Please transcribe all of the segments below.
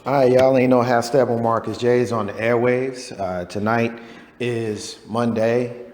All right, y'all ain't know how Steppin Marcus J is on the airwaves. Tonight is Monday,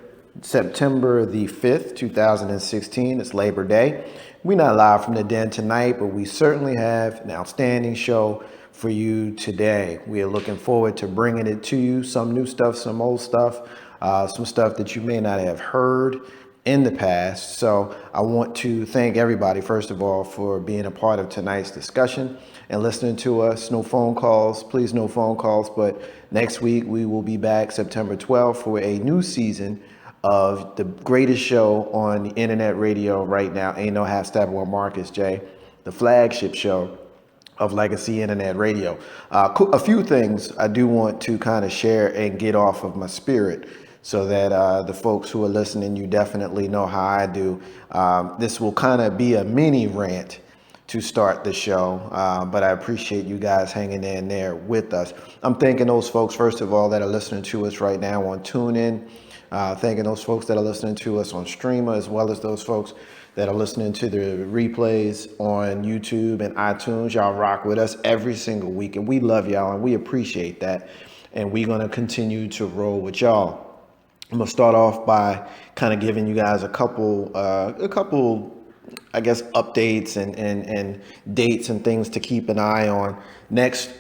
September the 5th, 2016. It's Labor Day. We're not live from the den tonight, but we certainly have an outstanding show for you today. We are looking forward to bringing it to you. Some new stuff, some old stuff, some stuff that you may not have heard in the past. So I want to thank everybody, first of all, for being a part of tonight's discussion and listening to us. No phone calls, please, no phone calls. But next week we will be back September 12th for a new season of the greatest show on the internet radio right now. Ain't no half step with Marcus J, the flagship show of Legacy Internet Radio. A few things I do want to kind of share and get off of my spirit so that the folks who are listening, you definitely know how I do. This will kind of be a mini rant to start the show, but I appreciate you guys hanging in there with us. I'm thanking those folks, first of all, that are listening to us right now on TuneIn. Thanking those folks that are listening to us on Streamer, as well as those folks that are listening to the replays on YouTube and iTunes. Y'all rock with us every single week, and we love y'all, and we appreciate that. And we're going to continue to roll with y'all. I'm going to start off by kind of giving you guys a couple, I guess, updates and dates and things to keep an eye on next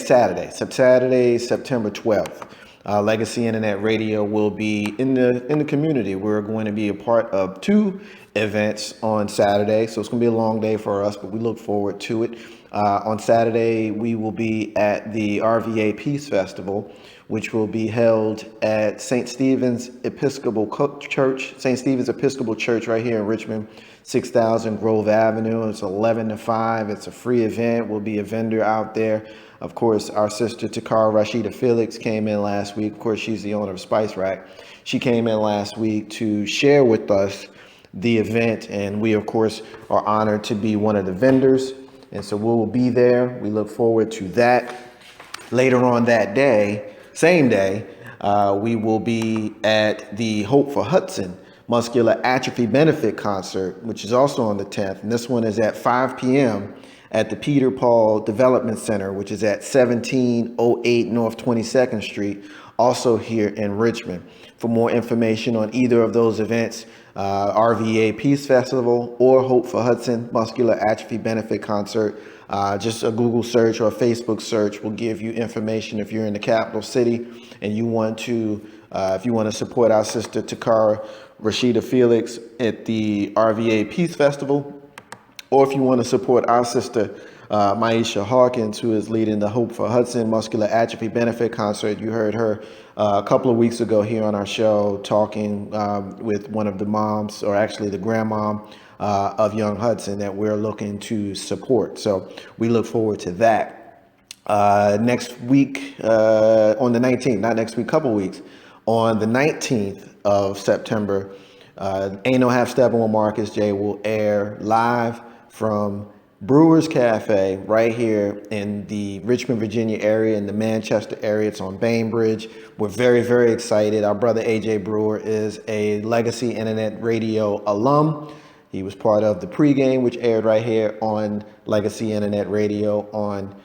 Saturday, September 12th. Legacy Internet Radio will be in the community. We're going to be a part of two events on Saturday, so it's going to be a long day for us, but we look forward to it. On Saturday, we will be at the RVA Peace Festival, which will be held at St. Stephen's Episcopal Church right here in Richmond, 6000 Grove Avenue. It's 11 to 5. It's a free event. We'll be a vendor out there. Of course, our sister Takara Rashida Felix came in last week. Of course, she's the owner of Spice Rack. She came in last week to share with us the event, and we, of course, are honored to be one of the vendors. And so we will be there. We look forward to that. Later on that day, same day, we will be at the Hope for Hudson Muscular Atrophy Benefit Concert, which is also on the 10th. And this one is at 5 p.m. at the Peter Paul Development Center, which is at 1708 North 22nd Street, also here in Richmond. For more information on either of those events, RVA Peace Festival or Hope for Hudson Muscular Atrophy Benefit Concert, just a Google search or a Facebook search will give you information if you're in the capital city and you want to, if you want to support our sister Takara Rashida Felix at the RVA Peace Festival, or if you want to support our sister Maisha Hawkins, who is leading the Hope for Hudson Muscular Atrophy Benefit Concert. You heard her a couple of weeks ago here on our show talking with one of the moms, or actually the grandmom of young Hudson, that we're looking to support. So we look forward to that. Next week, on the 19th, not next week, couple weeks, on the 19th of September, Ain't No Half Steppin' with Marcus J will air live from Brewers Cafe right here in the Richmond, Virginia area, in the Manchester area. It's on Bainbridge. We're very, very excited. Our brother AJ Brewer is a Legacy Internet Radio alum. He was part of the pregame, which aired right here on Legacy Internet Radio on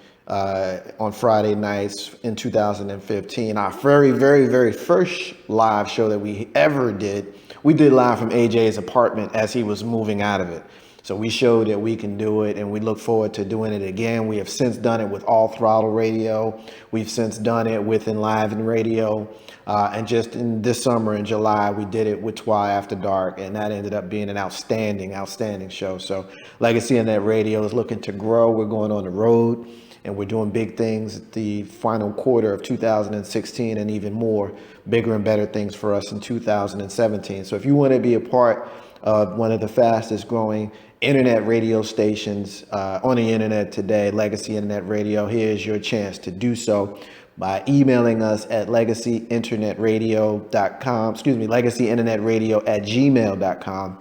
Friday nights in 2015. Our very, very, very first live show that we ever did, we did live from AJ's apartment as he was moving out of it. So we showed that we can do it, and we look forward to doing it again. We have since done it with All Throttle Radio. We've since done it with Enliven Radio. And just in this summer in July, we did it with Twi After Dark, and that ended up being an outstanding, outstanding show. So Legacy Internet Radio is looking to grow. We're going on the road, and we're doing big things at the final quarter of 2016, and even more bigger and better things for us in 2017. So if you want to be a part of one of the fastest growing internet radio stations on the internet today, Legacy Internet Radio, here's your chance to do so by emailing us at legacyinternetradio.com, legacyinternetradio@gmail.com.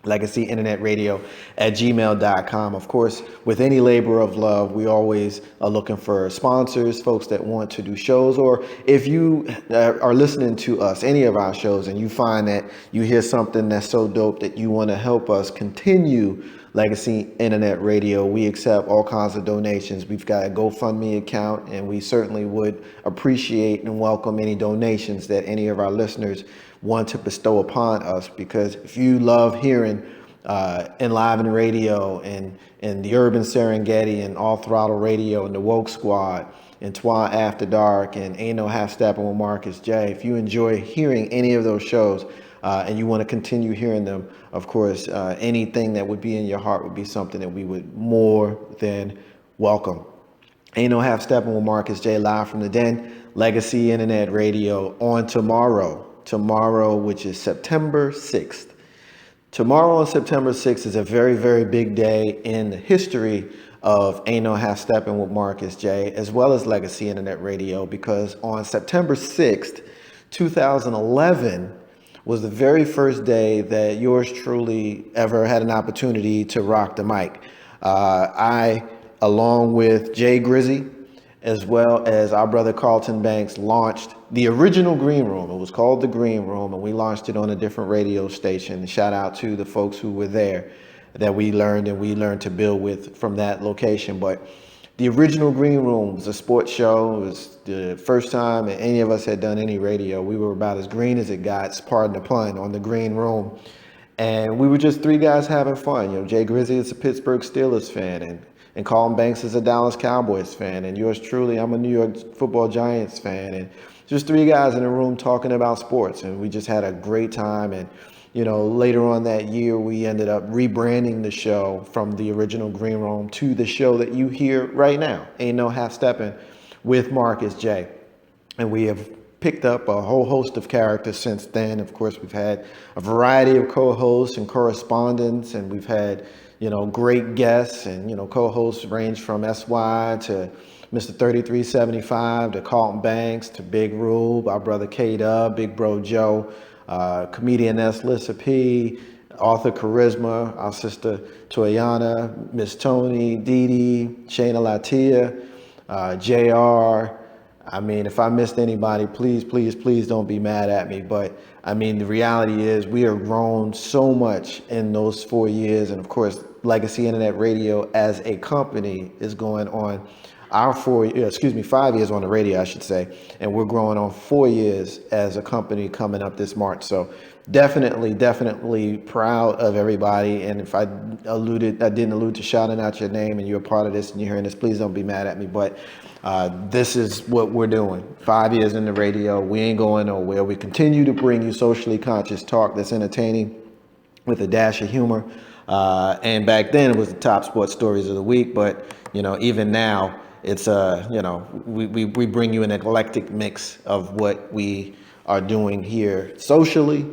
legacyinternetradio@gmail.com. Of course, with any labor of love, we always are looking for sponsors, folks that want to do shows, or if you are listening to us, any of our shows, and you find that you hear something that's so dope that you want to help us continue Legacy Internet Radio. We accept all kinds of donations. We've got a GoFundMe account, and we certainly would appreciate and welcome any donations that any of our listeners want to bestow upon us, because if you love hearing Enliven Radio and the Urban Serengeti and All Throttle Radio and the Woke Squad and Twa After Dark and Ain't No Half Steppin' with Marcus J. If you enjoy hearing any of those shows and you want to continue hearing them, of course, anything that would be in your heart would be something that we would more than welcome. Ain't No Half Steppin' with Marcus J. live from the Den, Legacy Internet Radio on tomorrow, which is September 6th. Tomorrow on September 6th is a very, very big day in the history of Ain't No Half Steppin' with Marcus J, as well as Legacy Internet Radio, because on September 6th, 2011 was the very first day that yours truly ever had an opportunity to rock the mic. I, along with Jay Grizzy, as well as our brother Carlton Banks, launched the original Green Room. It was called the Green Room, and we launched it on a different radio station. Shout out to the folks who were there that we learned to build with from that location. But the original Green Room was a sports show. It was the first time that any of us had done any radio. We were about as green as it got, pardon the pun, on the Green Room. And we were just three guys having fun. You know, Jay Grizzy is a Pittsburgh Steelers fan, and Colin Banks is a Dallas Cowboys fan, and yours truly, I'm a New York Football Giants fan, and just three guys in a room talking about sports, and we just had a great time. And you know, later on that year, we ended up rebranding the show from the original Green Room to the show that you hear right now, Ain't No Half Steppin' with Marcus J. And we have picked up a whole host of characters since then. Of course, we've had a variety of co-hosts and correspondents, and we've had, you know, great guests, and, you know, co-hosts range from SY to Mr. 3375 to Carlton Banks to Big Rube, our brother K-Dub, Big Bro Joe, comedian S. Lissa P, author Charisma, our sister Toyana, Miss Tony, Dee Dee, Shayna Latia, JR. I mean, if I missed anybody, please don't be mad at me. But I mean, the reality is we have grown so much in those 4 years. And of course, Legacy Internet Radio as a company is going on our 5 years on the radio, I should say. And we're growing on 4 years as a company coming up this March. So definitely proud of everybody. And if I didn't allude to shouting out your name and you're a part of this and you're hearing this, please don't be mad at me. But this is what we're doing. 5 years in the radio. We ain't going nowhere. We continue to bring you socially conscious talk that's entertaining with a dash of humor. And back then it was the top sports stories of the week. But, you know, even now it's, you know, we bring you an eclectic mix of what we are doing here socially,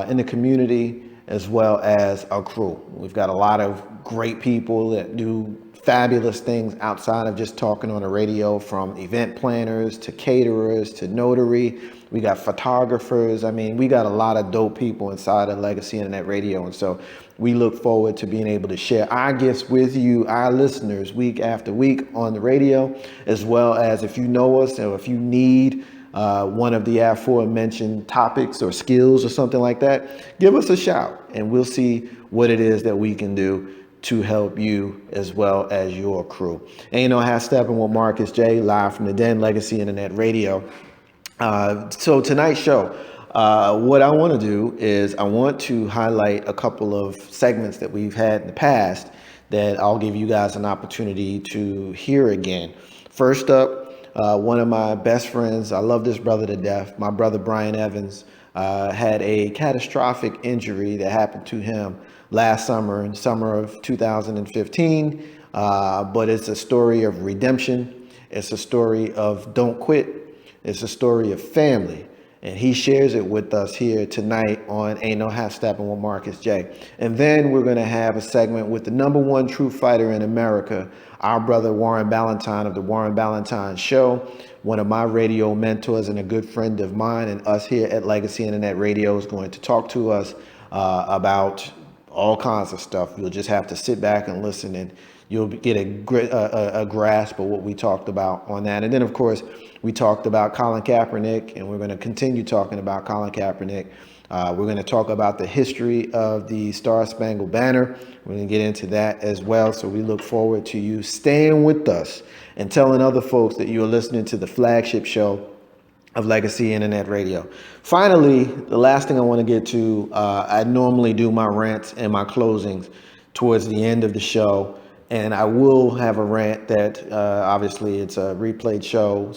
in the community, as well as our crew. We've got a lot of great people that do fabulous things outside of just talking on the radio, from event planners to caterers to notary. We got photographers. I mean, we got a lot of dope people inside of Legacy Internet Radio. And so we look forward to being able to share our gifts with you, our listeners, week after week on the radio, as well as if you know us or if you need one of the aforementioned topics or skills or something like that, give us a shout and we'll see what it is that we can do to help you as well as your crew. Ain't No Half Steppin' with Marcus J, live from the Den, Legacy Internet Radio. So tonight's show, what I want to do is I want to highlight a couple of segments that we've had in the past that I'll give you guys an opportunity to hear again. First up, one of my best friends, I love this brother to death, my brother Brian Evans, had a catastrophic injury that happened to him last summer, in summer of 2015. But it's a story of redemption. It's a story of don't quit. It's a story of family. And he shares it with us here tonight on Ain't No Half Steppin' with Marcus J. And then we're going to have a segment with the #1 true fighter in America, our brother Warren Ballantyne of the Warren Ballantyne Show, one of my radio mentors and a good friend of mine, and us here at Legacy Internet Radio is going to talk to us about all kinds of stuff. You'll just have to sit back and listen, and you'll get a grasp of what we talked about on that. And then, of course, we talked about Colin Kaepernick, and we're going to continue talking about Colin Kaepernick We're going to talk about the history of the Star Spangled Banner. We're going to get into that as well. So we look forward to you staying with us and telling other folks that you're listening to the flagship show of Legacy Internet Radio. Finally, the last thing I want to get to, I normally do my rants and my closings towards the end of the show. And I will have a rant that obviously it's a replayed show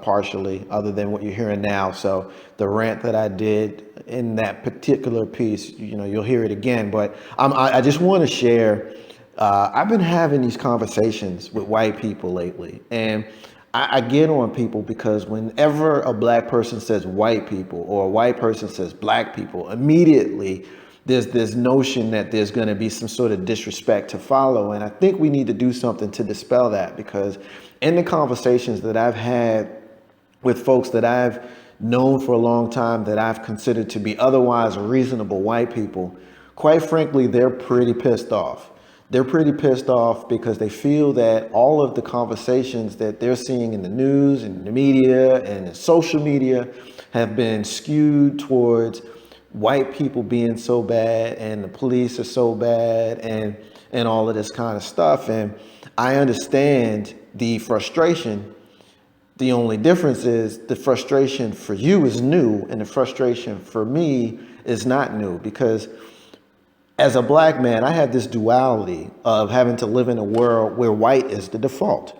partially other than what you're hearing now. So the rant that I did in that particular piece, you'll hear it again. But I just want to share, I've been having these conversations with white people lately. And I get on people because whenever a black person says white people or a white person says black people, immediately there's this notion that there's going to be some sort of disrespect to follow. And I think we need to do something to dispel that, because in the conversations that I've had with folks that I've known for a long time, that I've considered to be otherwise reasonable white people, quite frankly, they're pretty pissed off. They're pretty pissed off because they feel that all of the conversations that they're seeing in the news and the media and in social media have been skewed towards white people being so bad and the police are so bad and all of this kind of stuff. And I understand the frustration. The only difference is the frustration for you is new and the frustration for me is not new, because as a black man, I have this duality of having to live in a world where white is the default.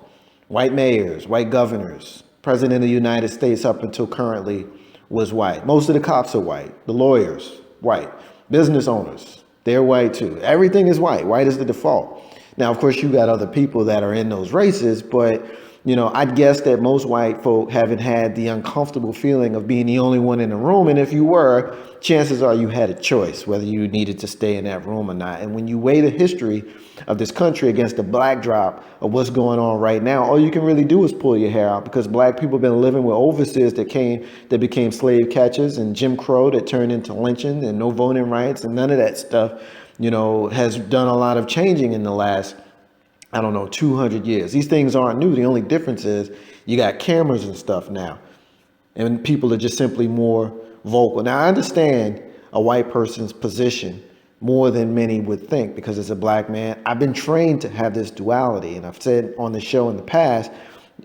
White mayors, white governors, president of the United States up until currently was white. Most of the cops are white. The lawyers, white. Business owners, they're white too. Everything is white. White is the default. Now, of course, you got other people that are in those races, but I'd guess that most white folk haven't had the uncomfortable feeling of being the only one in the room. And if you were, chances are you had a choice whether you needed to stay in that room or not. And when you weigh the history of this country against the backdrop of what's going on right now, all you can really do is pull your hair out, because black people have been living with overseers that became slave catchers, and Jim Crow that turned into lynching, and no voting rights, and none of that stuff, has done a lot of changing in the last 200 years. These things aren't new. The only difference is you got cameras and stuff now, and people are just simply more vocal. Now, I understand a white person's position more than many would think, because as a black man, I've been trained to have this duality. And I've said on the show in the past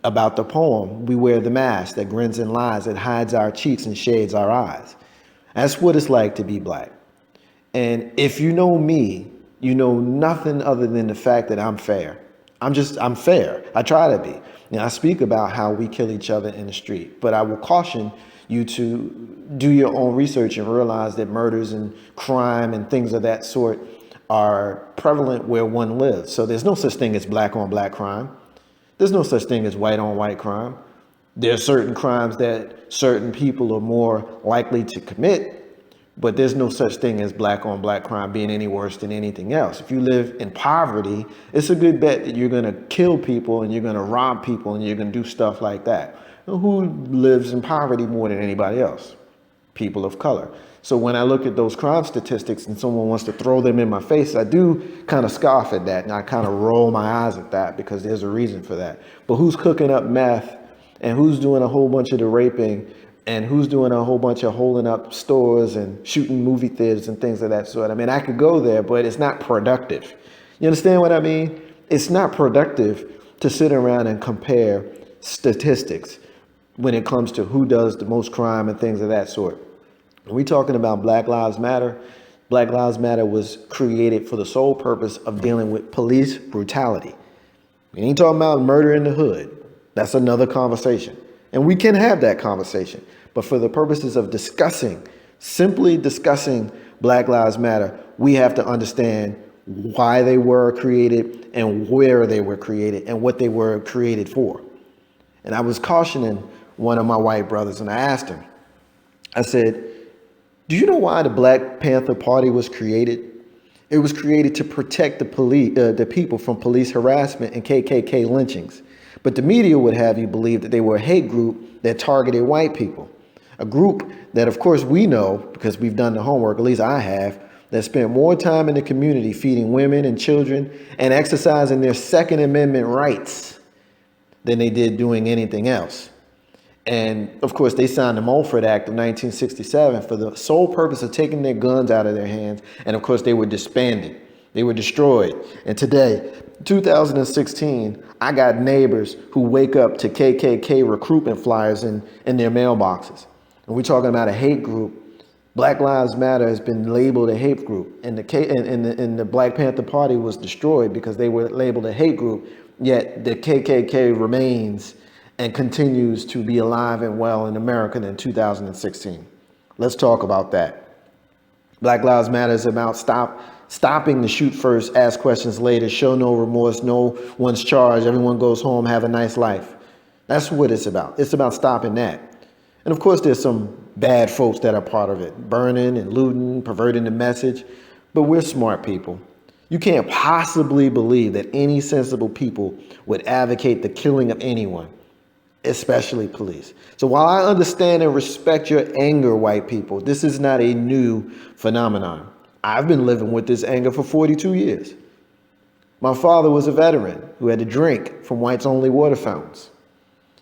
about the poem, "We wear the mask that grins and lies, that hides our cheeks and shades our eyes." That's what it's like to be black. And if you know me, you know nothing other than the fact that I'm fair. I'm fair. I try to be. I speak about how we kill each other in the street, but I will caution you to do your own research and realize that murders and crime and things of that sort are prevalent where one lives. So there's no such thing as black on black crime. There's no such thing as white on white crime. There are certain crimes that certain people are more likely to commit, but there's no such thing as black on black crime being any worse than anything else. If you live in poverty, it's a good bet that you're going to kill people and you're going to rob people and you're going to do stuff like that. Who lives in poverty more than anybody else? People of color. So when I look at those crime statistics and someone wants to throw them in my face, I do kind of scoff at that, and I kind of roll my eyes at that, because there's a reason for that. But who's cooking up meth, and who's doing a whole bunch of the raping, and who's doing a whole bunch of holding up stores and shooting movie theaters and things of that sort? I mean, I could go there, but it's not productive. You understand what I mean? It's not productive to sit around and compare statistics when it comes to who does the most crime and things of that sort. When we're talking about Black Lives Matter, Black Lives Matter was created for the sole purpose of dealing with police brutality. We ain't talking about murder in the hood. That's another conversation. And we can have that conversation. But for the purposes of simply discussing Black Lives Matter, we have to understand why they were created and where they were created and what they were created for. And I was cautioning one of my white brothers, and I asked him, I said, do you know why the Black Panther Party was created? It was created to protect the people from police harassment and KKK lynchings. But the media would have you believe that they were a hate group that targeted white people. A group that, of course, we know, because we've done the homework, at least I have, that spent more time in the community feeding women and children and exercising their Second Amendment rights than they did doing anything else. And of course, they signed the Mulford Act of 1967 for the sole purpose of taking their guns out of their hands. And of course, they were disbanded. They were destroyed. And today, 2016, I got neighbors who wake up to KKK recruitment flyers in their mailboxes. And we're talking about a hate group. Black Lives Matter has been labeled a hate group, and the Black Panther Party was destroyed because they were labeled a hate group. Yet the KKK remains and continues to be alive and well in America in 2016. Let's talk about that. Black Lives Matter is about stopping the shoot first, ask questions later, show no remorse, no one's charged, everyone goes home, have a nice life. That's what it's about. It's about stopping that. And of course, there's some bad folks that are part of it, burning and looting, perverting the message. But we're smart people. You can't possibly believe that any sensible people would advocate the killing of anyone, especially police. So while I understand and respect your anger, white people, this is not a new phenomenon. I've been living with this anger for 42 years. My father was a veteran who had to drink from whites only water fountains.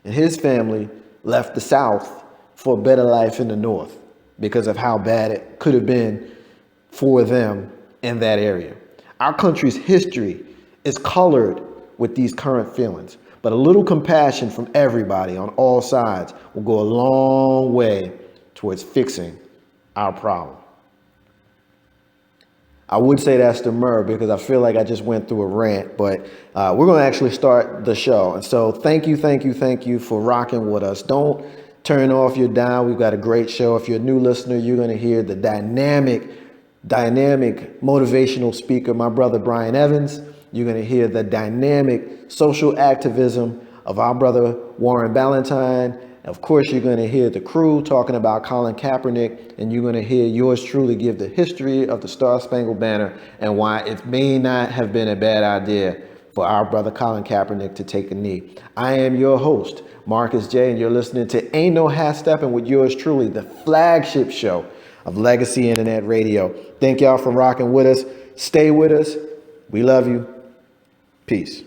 And his family left the South for a better life in the North because of how bad it could have been for them in that area. Our country's history is colored with these current feelings, but a little compassion from everybody on all sides will go a long way towards fixing our problem. I would say that's the myrrh because I feel like I just went through a rant, but we're going to actually start the show. And so thank you for rocking with us. Don't turn off your dial. We've got a great show. If you're a new listener, you're going to hear the dynamic motivational speaker, my brother Brian Evans. You're going to hear the dynamic social activism of our brother Warren Ballantyne. Of course, you're going to hear the crew talking about Colin Kaepernick, and you're going to hear yours truly give the history of the Star Spangled Banner and why it may not have been a bad idea for our brother Colin Kaepernick to take a knee. I am your host, Marcus J, and you're listening to Ain't No Half Steppin' with yours truly, the flagship show of Legacy Internet Radio. Thank y'all for rocking with us. Stay with us. We love you. Peace.